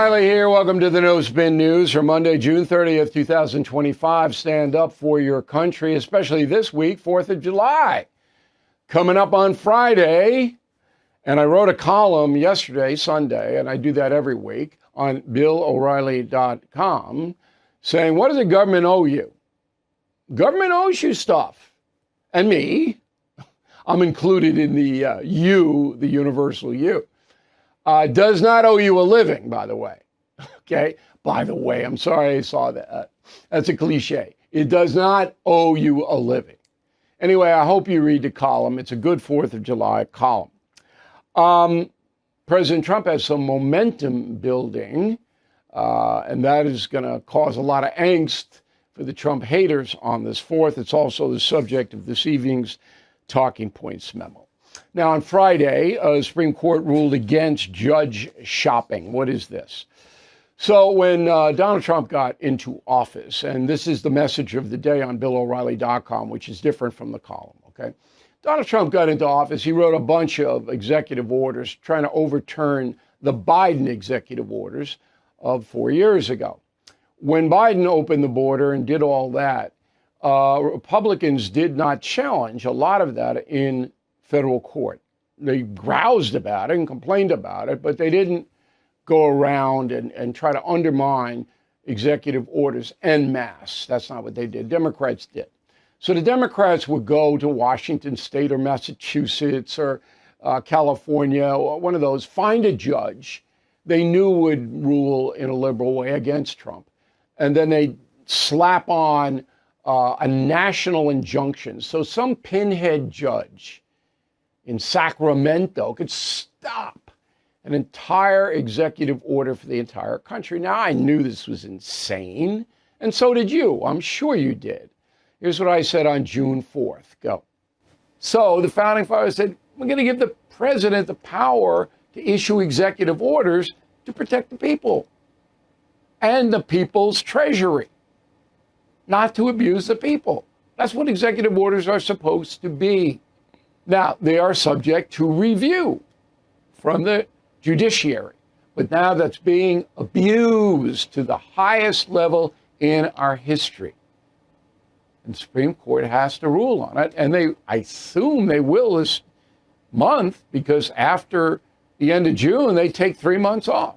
O'Reilly here. Welcome to the No Spin News for Monday, June 30th, 2025. Stand up for your country, especially this week, 4th of July. Coming up on Friday, and I wrote a column yesterday, Sunday, and I do that every week on BillO'Reilly.com, saying, what does the government owe you? Government owes you stuff. And me. I'm included in the you, the universal you. Does not owe you a living, by the way. Okay? By the way, I'm sorry I saw that. That's a cliche. It does not owe you a living. Anyway, I hope you read the column. It's a good 4th of July column. President Trump has some momentum building, and that is going to cause a lot of angst for the Trump haters on this 4th. It's also the subject of this evening's Talking Points Memo. Now, on Friday, the Supreme Court ruled against judge shopping. What is this? So when Donald Trump got into office, and this is the message of the day on BillO'Reilly.com, which is different from the column, okay? Donald Trump got into office. He wrote a bunch of executive orders trying to overturn the Biden executive orders of 4 years ago. When Biden opened the border and did all that, Republicans did not challenge a lot of that in federal court. They groused about it and complained about it, but they didn't go around and try to undermine executive orders en masse. That's not what they did. Democrats did. So the Democrats would go to Washington State or Massachusetts or California, or one of those, find a judge they knew would rule in a liberal way against Trump. And then they slap on a national injunction. So some pinhead judge in Sacramento could stop an entire executive order for the entire country. Now, I knew this was insane, and so did you. I'm sure you did. Here's what I said on June 4th. Go. So the founding fathers said, we're going to give the president the power to issue executive orders to protect the people and the people's treasury, not to abuse the people. That's what executive orders are supposed to be. Now, they are subject to review from the judiciary, but now that's being abused to the highest level in our history. And the Supreme Court has to rule on it, and I assume they will this month, because after the end of June, they take 3 months off.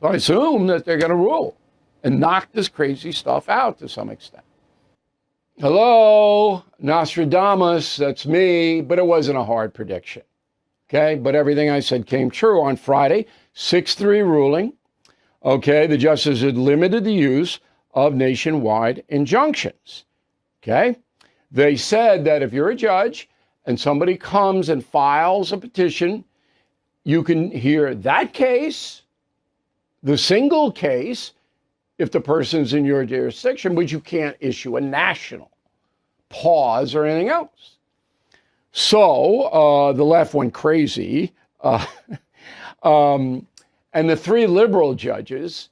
So I assume that they're going to rule and knock this crazy stuff out to some extent. Hello, Nostradamus, that's me, but it wasn't a hard prediction. Okay, but everything I said came true on Friday, 6-3 ruling. Okay, the justices had limited the use of nationwide injunctions. Okay, they said that if you're a judge and somebody comes and files a petition, you can hear that case, the single case, if the person's in your jurisdiction, but you can't issue a national pause or anything else. So the left went crazy. And the 3 liberal judges,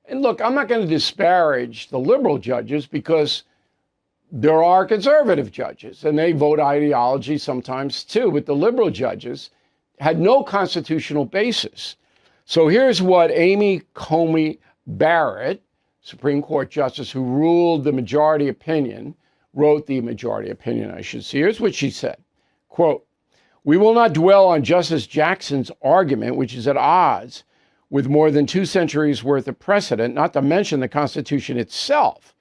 and look, I'm not going to disparage the liberal judges because there are conservative judges and they vote ideology sometimes too, but the liberal judges had no constitutional basis. So here's what Amy Coney Barrett, Supreme Court Justice who ruled the majority opinion, wrote the majority opinion, I should say. Here's what she said, quote, "We will not dwell on Justice Jackson's argument, which is at odds with more than 2 centuries worth of precedent, not to mention the Constitution itself.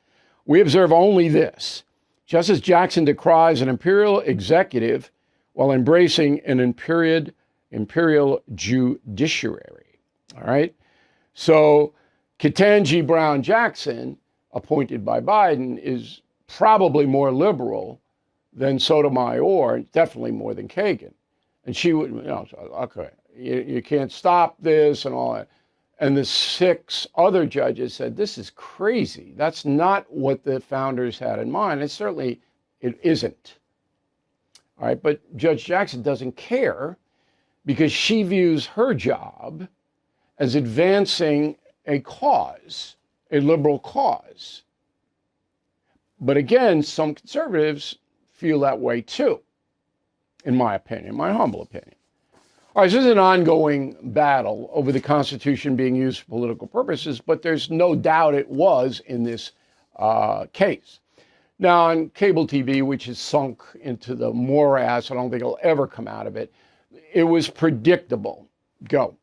We observe only this. Justice Jackson decries an imperial executive while embracing an imperial judiciary." All right. So Ketanji Brown Jackson, appointed by Biden, is probably more liberal than Sotomayor, definitely more than Kagan. And she would, okay, you can't stop this and all that. And the 6 other judges said, this is crazy. That's not what the founders had in mind. And certainly it isn't. All right, but Judge Jackson doesn't care because she views her job as advancing a cause, a liberal cause. But again, some conservatives feel that way too, in my opinion, my humble opinion. All right, so this is an ongoing battle over the Constitution being used for political purposes, but there's no doubt it was in this case. Now, on cable TV, which is sunk into the morass, I don't think it'll ever come out of it, it was predictable. Go.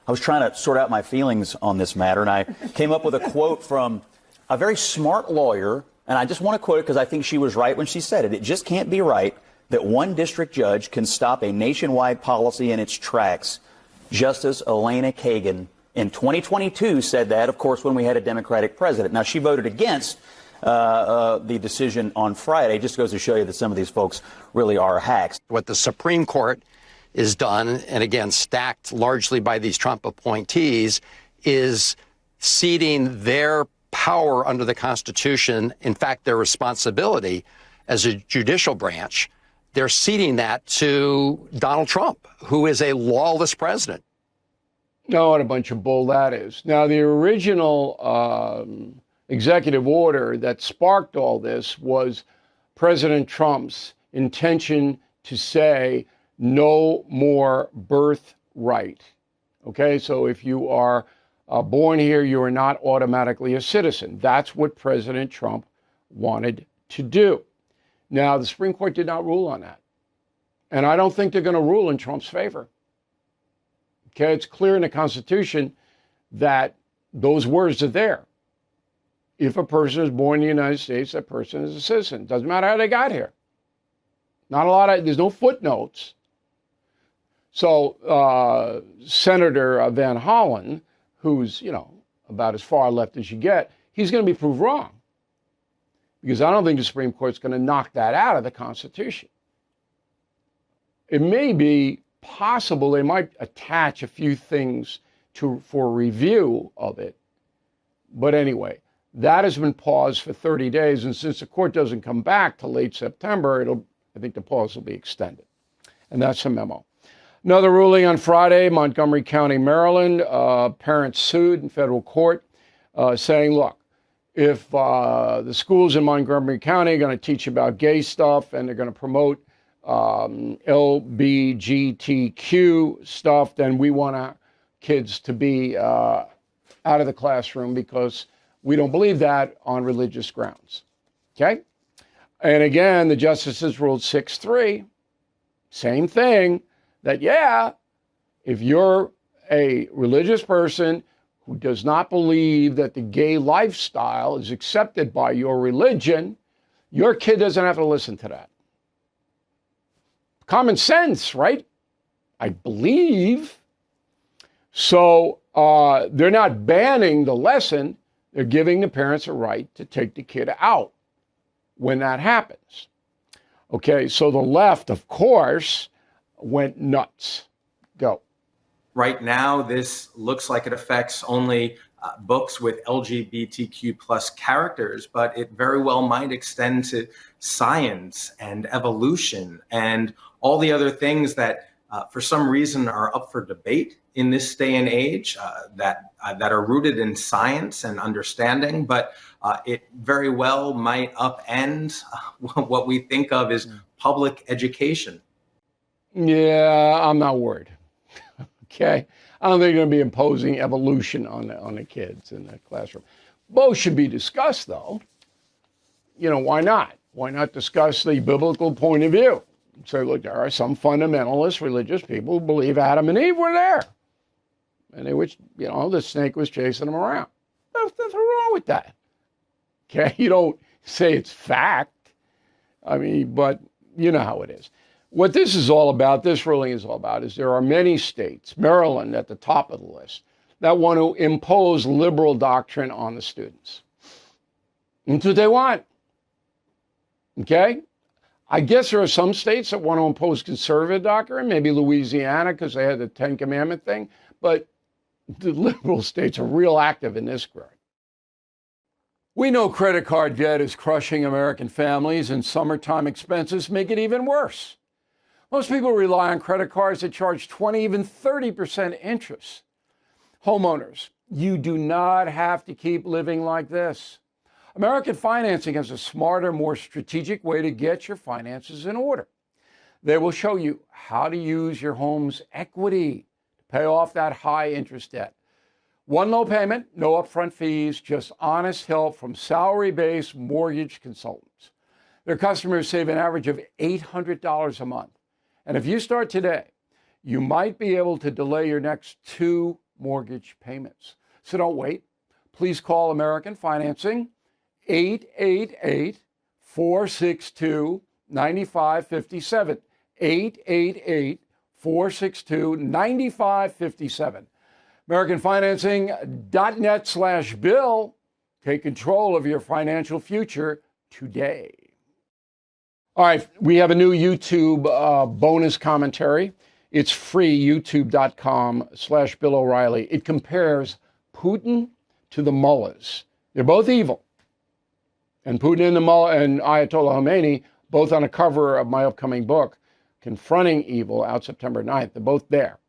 I was trying to sort out my feelings on this matter, and I came up with a quote from a very smart lawyer, and I just want to quote it because I think she was right when she said it. It just can't be right that one district judge can stop a nationwide policy in its tracks. Justice Elena Kagan in 2022 said that, of course, when we had a Democratic president. Now, she voted against the decision on Friday. It just goes to show you that some of these folks really are hacks. What the Supreme Court is done, and again, stacked largely by these Trump appointees, is ceding their power under the Constitution, in fact, their responsibility as a judicial branch. They're ceding that to Donald Trump, who is a lawless president. No, what a bunch of bull that is. Now, the original executive order that sparked all this was President Trump's intention to say no more birthright. Okay, so if you are born here, you are not automatically a citizen. That's what President Trump wanted to do. Now, the Supreme Court did not rule on that. And I don't think they're going to rule in Trump's favor. Okay, it's clear in the Constitution that those words are there. If a person is born in the United States, that person is a citizen. Doesn't matter how they got here. There's no footnotes. So Senator Van Hollen, who's, about as far left as you get, he's going to be proved wrong. Because I don't think the Supreme Court's going to knock that out of the Constitution. It may be possible they might attach a few things for review of it. But anyway, that has been paused for 30 days. And since the court doesn't come back till late September, I think the pause will be extended. And that's a memo. Another ruling on Friday, Montgomery County, Maryland. Parents sued in federal court saying, look, if the schools in Montgomery County are going to teach about gay stuff and they're going to promote LBGTQ stuff, then we want our kids to be out of the classroom because we don't believe that on religious grounds. Okay? And again, the justices ruled 6-3, same thing, that, if you're a religious person who does not believe that the gay lifestyle is accepted by your religion, your kid doesn't have to listen to that. Common sense, right? I believe. So they're not banning the lesson. They're giving the parents a right to take the kid out when that happens. Okay, so the left, of course, went nuts. Go. Right now, this looks like it affects only books with LGBTQ plus characters, but it very well might extend to science and evolution and all the other things that for some reason are up for debate in this day and age that are rooted in science and understanding, but it very well might upend what we think of as public education. Yeah, I'm not worried. Okay, I don't think they're going to be imposing evolution on the kids in the classroom. Both should be discussed, though. Why not? Why not discuss the biblical point of view? So, look, there are some fundamentalist religious people who believe Adam and Eve were there, and the snake was chasing them around. There's nothing wrong with that. Okay, you don't say it's fact. But you know how it is. What this ruling is all about, is there are many states, Maryland at the top of the list, that want to impose liberal doctrine on the students. That's what they want. Okay? I guess there are some states that want to impose conservative doctrine, maybe Louisiana because they had the Ten Commandment thing, but the liberal states are real active in this group. We know credit card debt is crushing American families, and summertime expenses make it even worse. Most people rely on credit cards that charge 20, even 30% interest. Homeowners, you do not have to keep living like this. American Financing has a smarter, more strategic way to get your finances in order. They will show you how to use your home's equity to pay off that high interest debt. One low payment, no upfront fees, just honest help from salary-based mortgage consultants. Their customers save an average of $800 a month. And if you start today, you might be able to delay your next 2 mortgage payments. So don't wait. Please call American Financing, 888-462-9557. 888-462-9557. AmericanFinancing.net/bill. Take control of your financial future today. All right, we have a new YouTube bonus commentary. It's free, youtube.com/Bill O'Reilly. It compares Putin to the mullahs. They're both evil. And Putin and the mullah and Ayatollah Khomeini, both on a cover of my upcoming book, Confronting Evil, out September 9th. They're both there.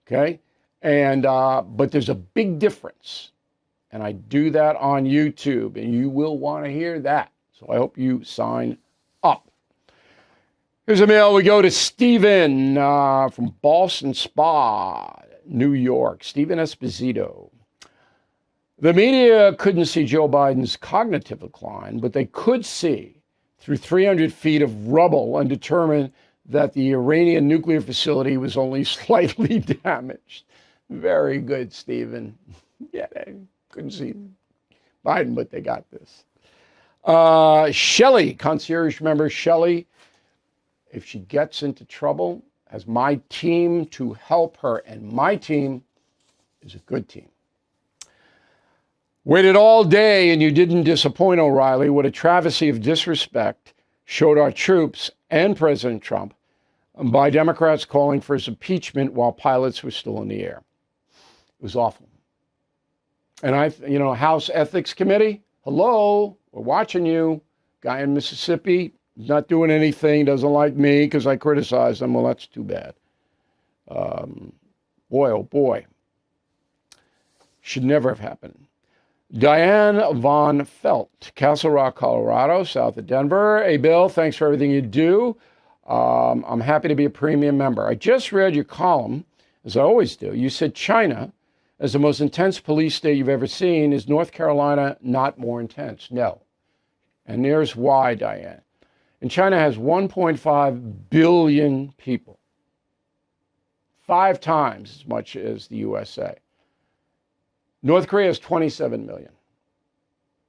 Okay? And but there's a big difference. And I do that on YouTube, and you will want to hear that. So I hope you sign up. Here's a mail. We go to Stephen from Boston Spa, New York. Stephen Esposito. The media couldn't see Joe Biden's cognitive decline, but they could see through 300 feet of rubble and determine that the Iranian nuclear facility was only slightly damaged. Very good, Stephen. Yeah, they couldn't see Biden, but they got this. Shelley, concierge member Shelley, if she gets into trouble, has my team to help her, and my team is a good team. Waited all day and you didn't disappoint, O'Reilly. What a travesty of disrespect showed our troops and President Trump by Democrats calling for his impeachment while pilots were still in the air. It was awful. And House Ethics Committee, hello, we're watching you. Guy in Mississippi, not doing anything, doesn't like me because I criticize him. Well, that's too bad. Boy, oh boy. Should never have happened. Diane Von Felt, Castle Rock, Colorado, south of Denver. Hey, Bill, thanks for everything you do. I'm happy to be a premium member. I just read your column, as I always do. You said China, as the most intense police state you've ever seen, is North Carolina not more intense? No. And here's why, Diane. And China has 1.5 billion people, 5 times as much as the USA. North Korea has 27 million.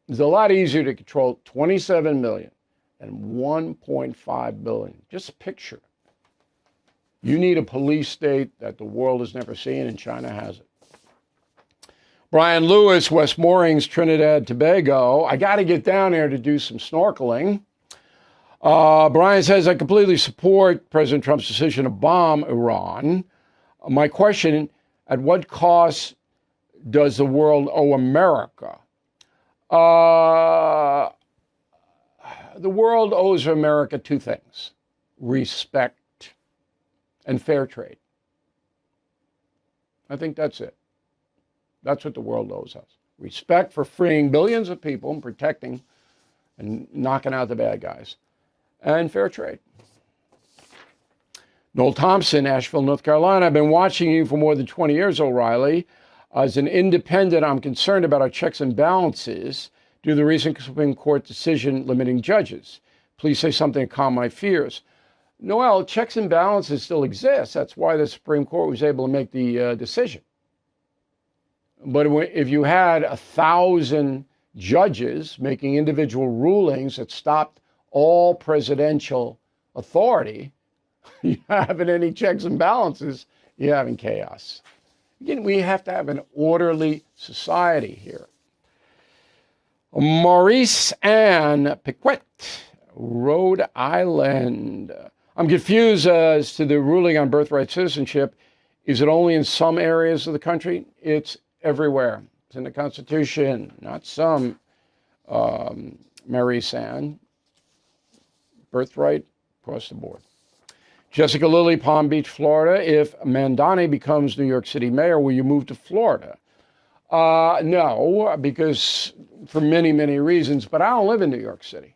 It's a lot easier to control 27 million and 1.5 billion. Just picture. You need a police state that the world has never seen, and China has it. Brian Lewis, West Moorings, Trinidad, Tobago. I got to get down there to do some snorkeling. Brian says, I completely support President Trump's decision to bomb Iran. My question, at what cost does the world owe America? The world owes America 2 things: respect and fair trade. I think that's it. That's what the world owes us. Respect for freeing billions of people and protecting and knocking out the bad guys. And fair trade. Noel Thompson, Asheville, North Carolina. I've been watching you for more than 20 years, O'Reilly. As an independent, I'm concerned about our checks and balances due to the recent Supreme Court decision limiting judges. Please say something to calm my fears. Noel, checks and balances still exist. That's why the Supreme Court was able to make the decision. But if you had 1,000 judges making individual rulings that stopped all presidential authority, you haven't any checks and balances, you're having chaos. Again, we have to have an orderly society here. Maurice Ann Piquet, Rhode Island. I'm confused as to the ruling on birthright citizenship. Is it only in some areas of the country? It's everywhere. It's in the Constitution, not some, Maurice Ann. Birthright across the board. Jessica Lilly, Palm Beach, Florida. If Mandani becomes New York City mayor, will you move to Florida? No, because for many, many reasons, but I don't live in New York City.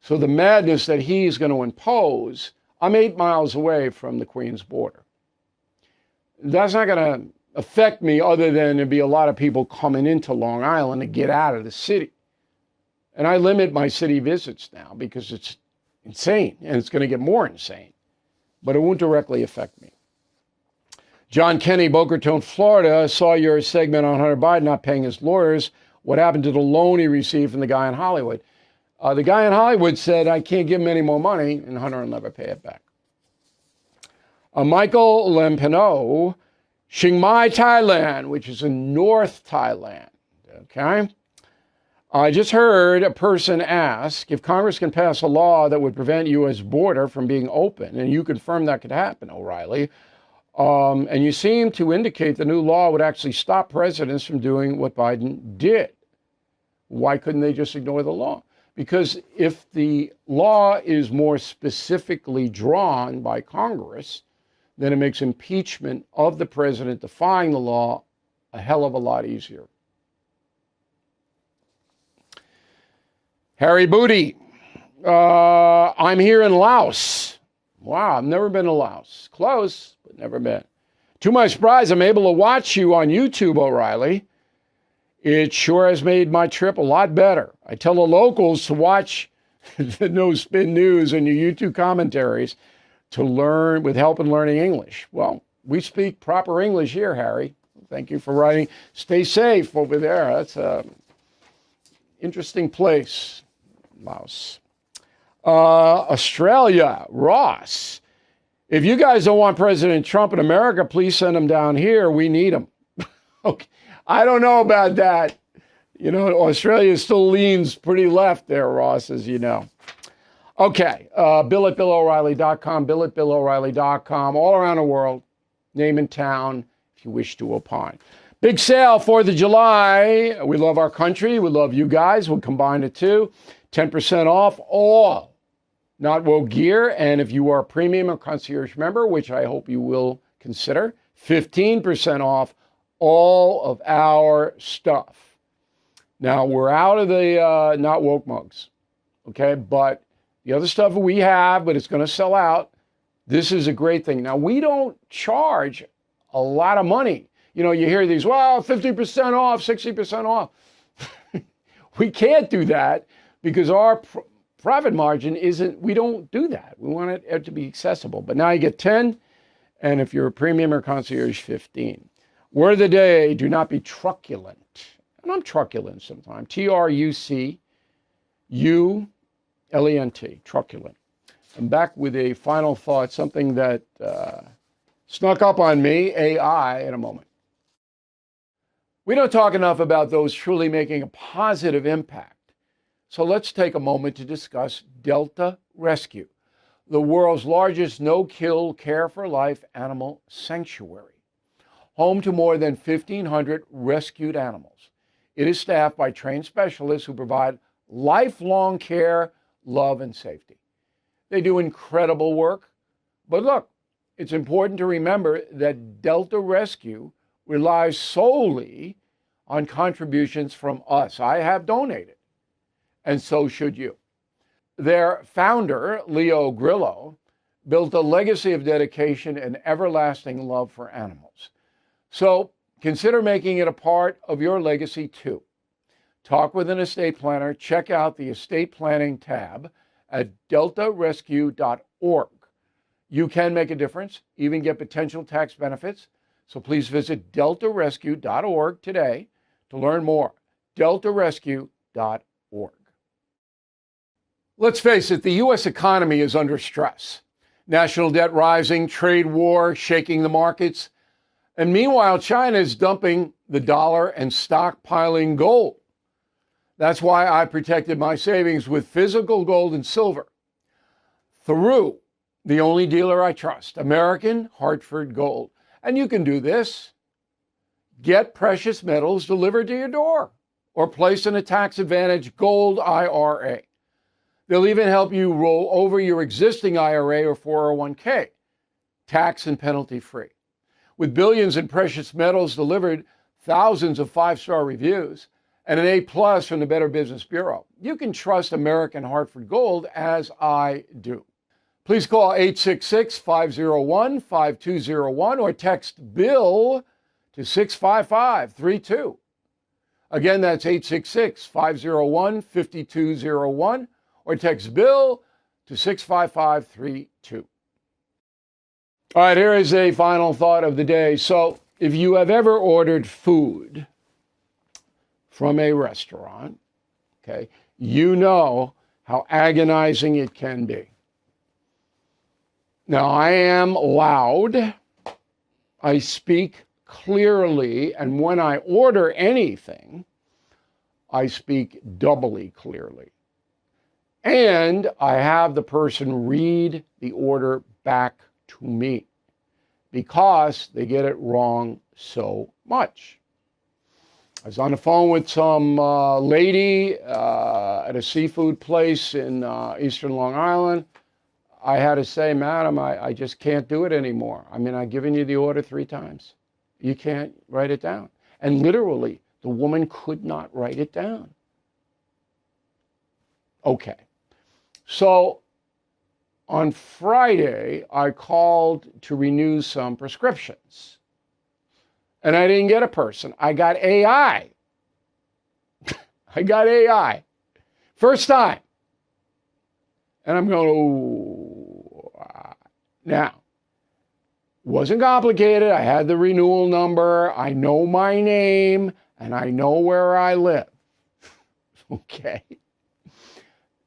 So the madness that he's going to impose, I'm 8 miles away from the Queens border. That's not going to affect me other than there'd be a lot of people coming into Long Island to get out of the city. And I limit my city visits now because it's insane, and it's going to get more insane. But it won't directly affect me. John Kenny, Boca Raton, Florida, saw your segment on Hunter Biden not paying his lawyers. What happened to the loan he received from the guy in Hollywood? The guy in Hollywood said, I can't give him any more money, and Hunter will never pay it back. Michael Lempino, Chiang Mai, Thailand, which is in North Thailand. Okay. I just heard a person ask if Congress can pass a law that would prevent U.S. border from being open, and you confirmed that could happen, O'Reilly. And you seem to indicate the new law would actually stop presidents from doing what Biden did. Why couldn't they just ignore the law? Because if the law is more specifically drawn by Congress, then it makes impeachment of the president defying the law a hell of a lot easier. Harry Booty, I'm here in Laos. Wow, I've never been to Laos. Close, but never been. To my surprise, I'm able to watch you on YouTube, O'Reilly. It sure has made my trip a lot better. I tell the locals to watch the No Spin News and your YouTube commentaries to learn with help in learning English. Well, we speak proper English here, Harry. Thank you for writing. Stay safe over there. That's a interesting place, Laos. Australia, Ross. If you guys don't want President Trump in America, please send him down here. We need him. Okay. I don't know about that. You know, Australia still leans pretty left there, Ross, as you know. Okay, Bill at BillO'Reilly.com, Bill at BillO'Reilly.com, all around the world, name and town, if you wish to opine. Big sale, 4th of July. We love our country. We love you guys. We'll combine the two. 10% off all Not Woke gear. And if you are a premium or concierge member, which I hope you will consider, 15% off all of our stuff. Now, we're out of the Not Woke mugs, okay? But the other stuff we have, but it's going to sell out. This is a great thing. Now, we don't charge a lot of money. You know, you hear these, well, 50% off, 60% off. We can't do that because our profit margin isn't, we don't do that. We want it to be accessible. But now you get 10, and if you're a premium or concierge, 15. Word of the day, do not be truculent. And I'm truculent sometimes. Truculent, truculent. I'm back with a final thought, something that snuck up on me, AI, in a moment. We don't talk enough about those truly making a positive impact. So let's take a moment to discuss Delta Rescue, the world's largest no-kill care for life animal sanctuary, home to more than 1,500 rescued animals. It is staffed by trained specialists who provide lifelong care, love, and safety. They do incredible work. But look, it's important to remember that Delta Rescue relies solely on contributions from us. I have donated, and so should you. Their founder, Leo Grillo, built a legacy of dedication and everlasting love for animals. So consider making it a part of your legacy too. Talk with an estate planner. Check out the estate planning tab at deltarescue.org. You can make a difference, even get potential tax benefits. So please visit deltarescue.org today to learn more. deltarescue.org. Let's face it, the U.S. economy is under stress. National debt rising, trade war shaking the markets. And meanwhile, China is dumping the dollar and stockpiling gold. That's why I protected my savings with physical gold and silver through the only dealer I trust, American Hartford Gold. And you can do this. Get precious metals delivered to your door or place in a tax-advantaged gold IRA. They'll even help you roll over your existing IRA or 401k, tax and penalty free. With billions in precious metals delivered, thousands of 5-star reviews, and an A+ from the Better Business Bureau, you can trust American Hartford Gold as I do. Please call 866-501-5201 or text BILL to 65532. Again, that's 866-501-5201 or text BILL to 65532. All right, here is a final thought of the day. So if you have ever ordered food from a restaurant, okay, you know how agonizing it can be. Now, I am loud. I speak clearly, and when I order anything, I speak doubly clearly. And I have the person read the order back to me because they get it wrong so much. I was on the phone with some lady at a seafood place in Eastern Long Island. I had to say, madam, I just can't do it anymore. I mean, I've given you the order 3 times. You can't write it down. And literally, the woman could not write it down. Okay. So on Friday, I called to renew some prescriptions. And I didn't get a person. I got AI. I got AI. First time. And I'm going, oh. Now, wasn't complicated. I had the renewal number. I know my name, and I know where I live. Okay.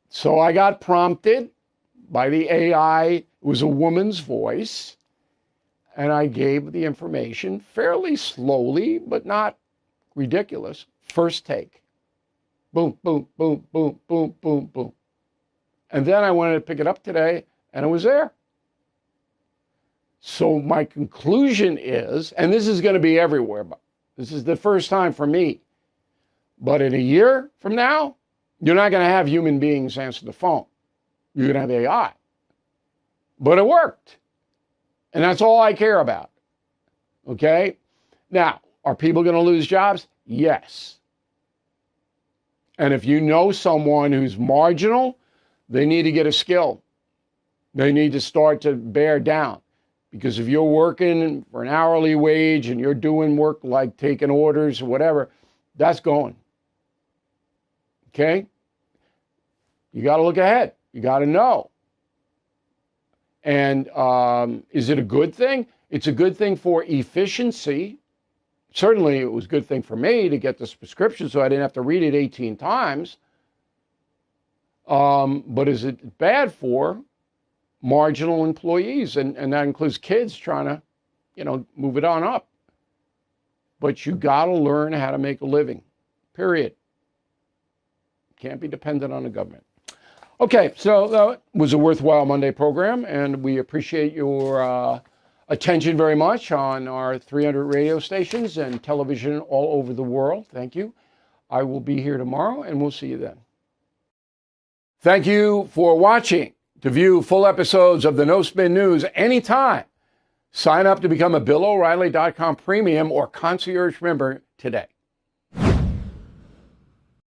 So I got prompted by the AI. It was a woman's voice. And I gave the information fairly slowly, but not ridiculous. First take. Boom, boom, boom, boom, boom, boom, boom. And then I wanted to pick it up today, and it was there. So my conclusion is, and this is going to be everywhere, but this is the first time for me, but in a year from now, you're not going to have human beings answer the phone. You're going to have AI. But it worked. And that's all I care about. Okay? Now, are people going to lose jobs? Yes. And if you know someone who's marginal, they need to get a skill. They need to start to bear down. Because if you're working for an hourly wage and you're doing work like taking orders or whatever, that's going. Okay? You got to look ahead. You got to know. And is it a good thing? It's a good thing for efficiency. Certainly, it was a good thing for me to get this prescription so I didn't have to read it 18 times. But is it bad for marginal employees? And that includes kids trying to, move it on up. But you got to learn how to make a living, period. Can't be dependent on the government. Okay, so that was a worthwhile Monday program, and we appreciate your attention very much on our 300 radio stations and television all over the world. Thank you. I will be here tomorrow, and we'll see you then. Thank you for watching. To view full episodes of the No Spin News anytime, sign up to become a BillO'Reilly.com premium or concierge member today.